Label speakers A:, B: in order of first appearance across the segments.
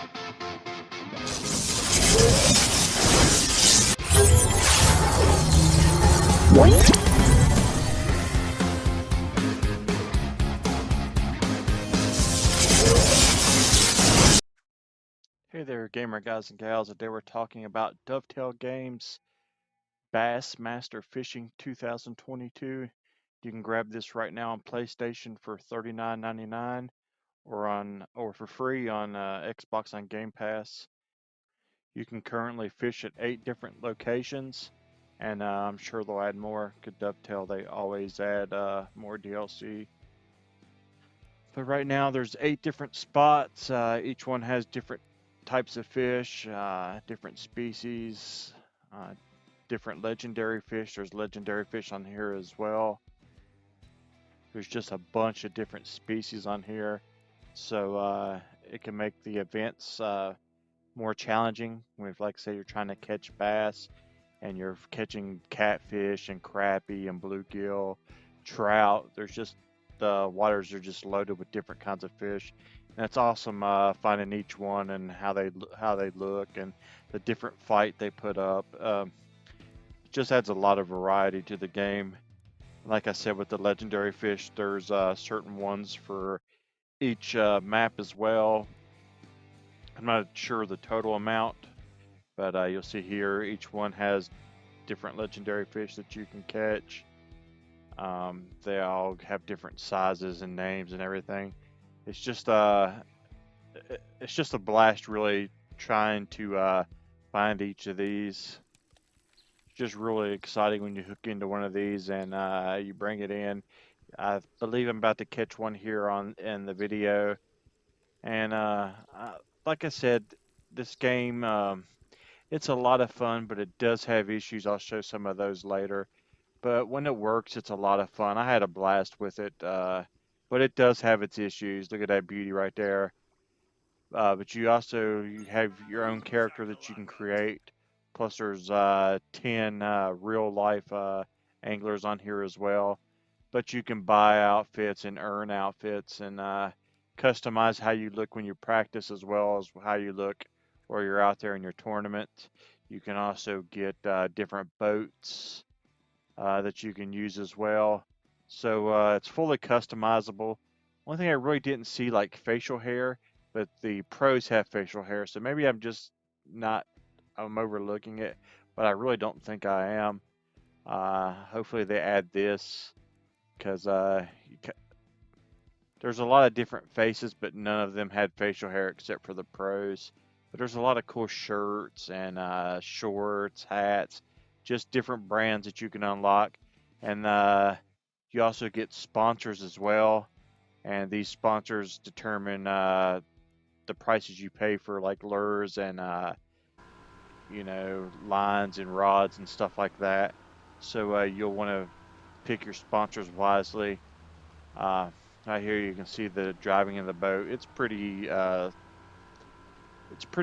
A: Hey there, gamer guys and gals. Today we're talking about Dovetail Games BassMaster Fishing 2022. You can grab this right now on PlayStation for $39.99 or for free on Xbox on Game Pass. You can currently fish at 8 different locations, and I'm sure they'll add more. Good Dovetail, they always add more DLC. But right now there's 8 different spots. Each one has different types of fish, different species, different legendary fish. There's legendary fish on here as well. There's just a bunch of different species on here, so it can make the events more challenging. If, like, say, you're trying to catch bass and you're catching catfish and crappie and bluegill, trout. The waters are just loaded with different kinds of fish. And it's awesome finding each one and how they look and the different fight they put up. It just adds a lot of variety to the game. Like I said, with the legendary fish, there's certain ones for each map as well. I'm not sure the total amount, but you'll see here each one has different legendary fish that you can catch. They all have different sizes and names and everything. It's just a blast, really, trying to find each of these. It's just really exciting when you hook into one of these and you bring it in. I believe I'm about to catch one here in the video, and like I said, this game it's a lot of fun, but it does have issues. I'll show some of those later. But when it works, it's a lot of fun. I had a blast with it, but it does have its issues. Look at that beauty right there. But you have your own character that you can create. Plus, there's 10 real life anglers on here as well. But you can buy outfits and earn outfits and customize how you look when you practice as well as how you look while you're out there in your tournament. You can also get different boats that you can use as well. So it's fully customizable. One thing I really didn't see, like facial hair, but the pros have facial hair. So maybe I'm overlooking it, but I really don't think I am. Hopefully they add this because there's a lot of different faces, but none of them had facial hair except for the pros. But there's a lot of cool shirts and shorts, hats, just different brands that you can unlock. And you also get sponsors as well. And these sponsors determine the prices you pay for, like lures and lines and rods and stuff like that. So you'll want to pick your sponsors wisely. Right here you can see the driving in the boat. It's pretty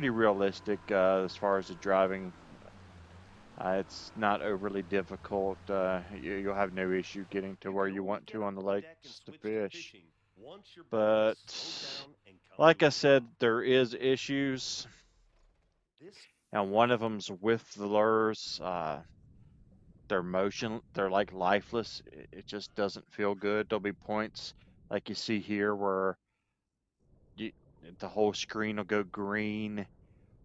A: realistic as far as the driving. It's not overly difficult. You'll have no issue getting to where you want to on the lakes to fish. But like I said, there is issues, and one of them's with the lures. They're like lifeless. It just doesn't feel good. There'll be points like you see here where the whole screen will go green,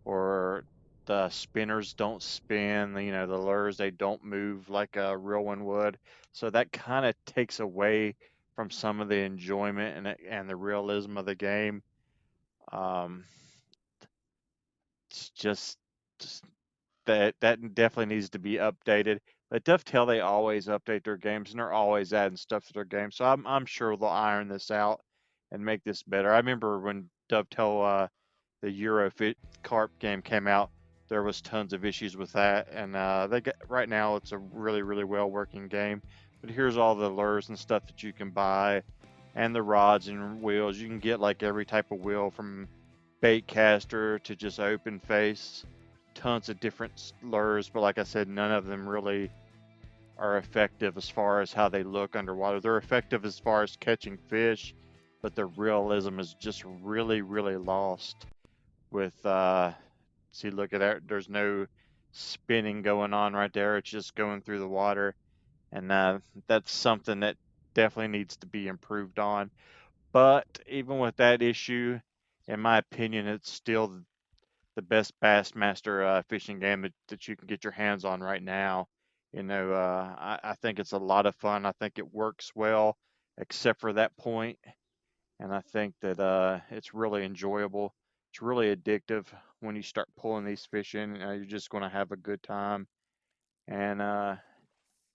A: or the spinners don't spin. The lures, they don't move like a real one would. So that kind of takes away from some of the enjoyment and the realism of the game. Um, it's just that definitely needs to be updated. But Dovetail, they always update their games and they're always adding stuff to their games. So I'm sure they'll iron this out and make this better. I remember when Dovetail, the Eurofit carp game came out, there was tons of issues with that, and right now it's a really, really well working game. But here's all the lures and stuff that you can buy, and the rods and wheels. You can get like every type of wheel from bait caster to just open face. Tons of different lures, but like I said, none of them really are effective as far as how they look underwater. They're effective as far as catching fish, but the realism is just really, really lost with see, look at that. There's no spinning going on right there. It's just going through the water, and that's something that definitely needs to be improved on. But even with that issue, in my opinion, it's still the best Bassmaster fishing game that you can get your hands on right now. I think it's a lot of fun. I think it works well, except for that point, and I think that it's really enjoyable. It's really addictive when you start pulling these fish in. You're just going to have a good time, and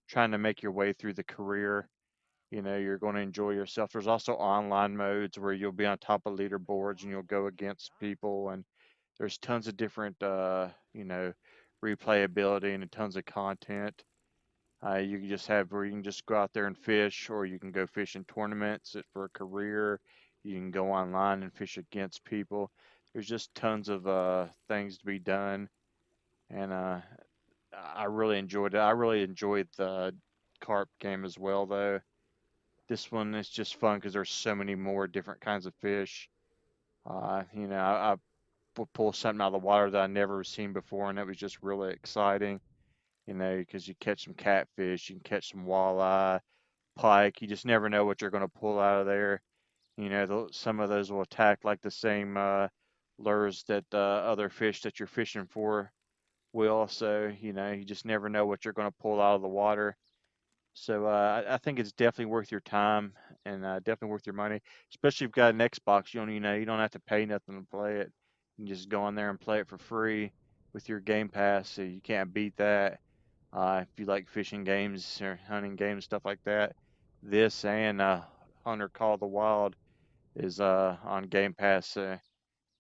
A: trying to make your way through the career. You're going to enjoy yourself. There's also online modes where you'll be on top of leaderboards and you'll go against people, and there's tons of different, replayability and tons of content. You can just have where you can just go out there and fish, or you can go fish in tournaments for a career. You can go online and fish against people. There's just tons of things to be done, and I really enjoyed it. I really enjoyed the carp game as well, though. This one is just fun because there's so many more different kinds of fish. I would pull something out of the water that I never seen before, and it was just really exciting. Because you catch some catfish, you can catch some walleye, pike. You just never know what you're going to pull out of there. Some of those will attack like the same lures that other fish that you're fishing for will. So, you just never know what you're going to pull out of the water. So I think it's definitely worth your time and definitely worth your money, especially if you've got an Xbox. You don't have to pay nothing to play it. You can just go on there and play it for free with your Game Pass. So you can't beat that. If you like fishing games or hunting games, stuff like that, this and Hunter Call of the Wild is on Game Pass.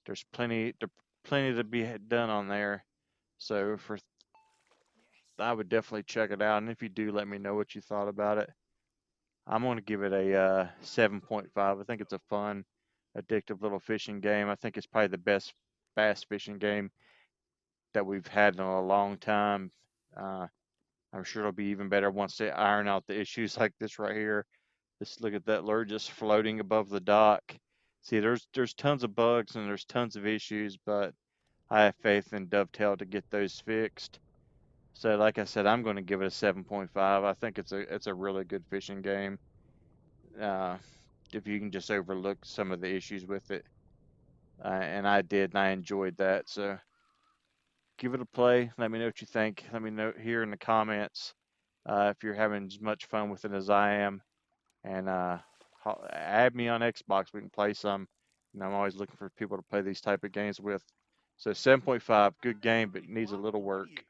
A: There's plenty to be done on there. So I would definitely check it out. And if you do, let me know what you thought about it. I'm going to give it a 7.5. I think it's a fun, addictive little fishing game. I think it's probably the best bass fishing game that we've had in a long time. Uh, I'm sure it'll be even better once they iron out the issues like this right here. Just look at that lure just floating above the dock. See, there's tons of bugs and there's tons of issues, but I have faith in Dovetail to get those fixed. So, like I said, I'm going to give it a 7.5. I think it's a really good fishing game. Uh, if you can just overlook some of the issues with it. And I did, and I enjoyed that. So give it a play. Let me know what you think. Let me know here in the comments if you're having as much fun with it as I am. And add me on Xbox. We can play some. And I'm always looking for people to play these type of games with. So 7.5, good game, but needs a little work.